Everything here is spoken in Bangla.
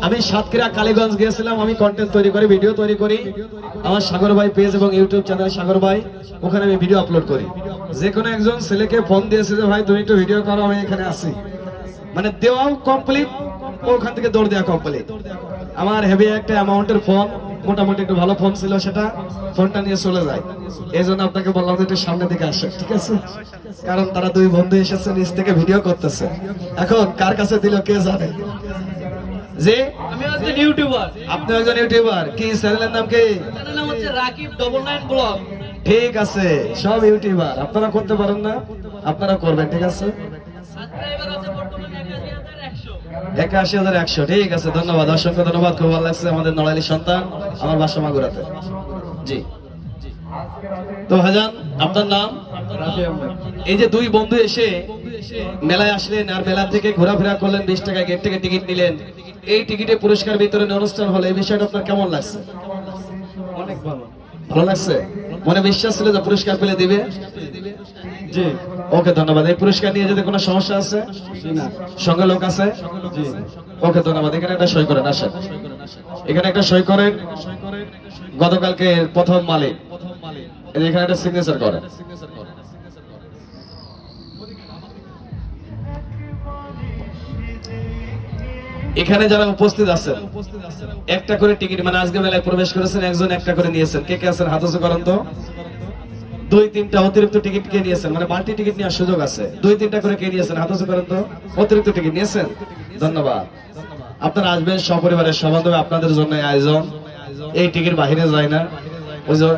আমি সাতক্ষীরা কালীগঞ্জ গিয়েছিলাম, আমি কন্টেন্ট তৈরি করি, ভিডিও তৈরি করি, আমার সাগর ভাই পেজ এবং ইউটিউব চ্যানেল সাগর ভাই, ওখানে আমি ভিডিও আপলোড করি। যে কোনো একজন ছেলেকে ফোন দিয়েছে যে ভাই তুমি একটু ভিডিও করো, আমি এখানে আসি, মানে দেওয়াও কমপ্লিট, ওখান থেকে দৌড় দেওয়া কমপ্লিট। আমার হেভি একটা অ্যামাউন্টের ফোন, মোটামুটি একটু ভালো ফোন ছিল, সেটা ফোনটা নিয়ে চলে যায়। এই জন্য আপনাকে বললাম যে একটু সামনের দিকে আসে, ঠিক আছে? কারণ তারা দুই বন্ধু এসেছে, নিজ থেকে ভিডিও করতেছে। এখন কার কাছে দিল কে জানে। যে আমি একজন ইউটিউবার। আপনি একজন ইউটিউবার, কি চ্যানেলের নাম কি? চ্যানেলের নাম হচ্ছে রাকিব 99 ব্লগ। ঠিক আছে, সব ইউটিউবার আপনারা করতে পারেন না, আপনারা করবেন, ঠিক আছে? সাবস্ক্রাইবার আছে বর্তমানে 81,100। 81,100, ঠিক আছে, ধন্যবাদ, অসংখ্য ধন্যবাদ, খুব ভালো লাগছে। আমাদের নড়াইলি সন্তান, আমার বাসা মাগুরাতে। জি, তো ভাইজান আপনার নাম? এই যে দুই বন্ধু এসে মেলায় আসলেন, আর মেলা থেকে ঘোরাফেরা করলেন, 20 টাকা গেট থেকে টিকিট নিলেন, এই টিকিটে পুরস্কার বিতরণী অনুষ্ঠান হলো, এই বিষয়টা আপনার কেমন লাগছে? অনেক ভালো। ভালো লাগছে? মনে বিশ্বাস ছিল যে পুরস্কার পেলে দিবে? জি। ওকে, ধন্যবাদ। এই পুরস্কার নিয়ে যদি কোনো সমস্যা আছে? না। সঙ্গে লোক আছে? জি। ওকে, ধন্যবাদ। এখানে একটা সই করেন, আসেন এখানে একটা সই করেন। গতকালকে প্রথম মালিক, এখানে একটা সিগনেচার করেন। এখানে যারা উপস্থিত আছেন একটা করে টিকিট, মানে আজকে মেলায় প্রবেশ করেছেন, একজন একটা করে নিয়েছেন। কে কে আছেন হাত উঁচু করেন তো। 2-3টা অতিরিক্ত টিকিট কে নিয়েছেন, মানে বাড়তি টিকিট নেওয়ার সুযোগ আছে। 2-3টা করে কে নিয়েছেন হাত উঁচু করেন তো। অতিরিক্ত টিকিট নিয়েছেন, ধন্যবাদ। আপনারা আসবেন সপরিবারের, সবান্ধবে, আপনাদের জন্য আয়োজন। এই টিকিট বাহিরে যায় না, ওই যে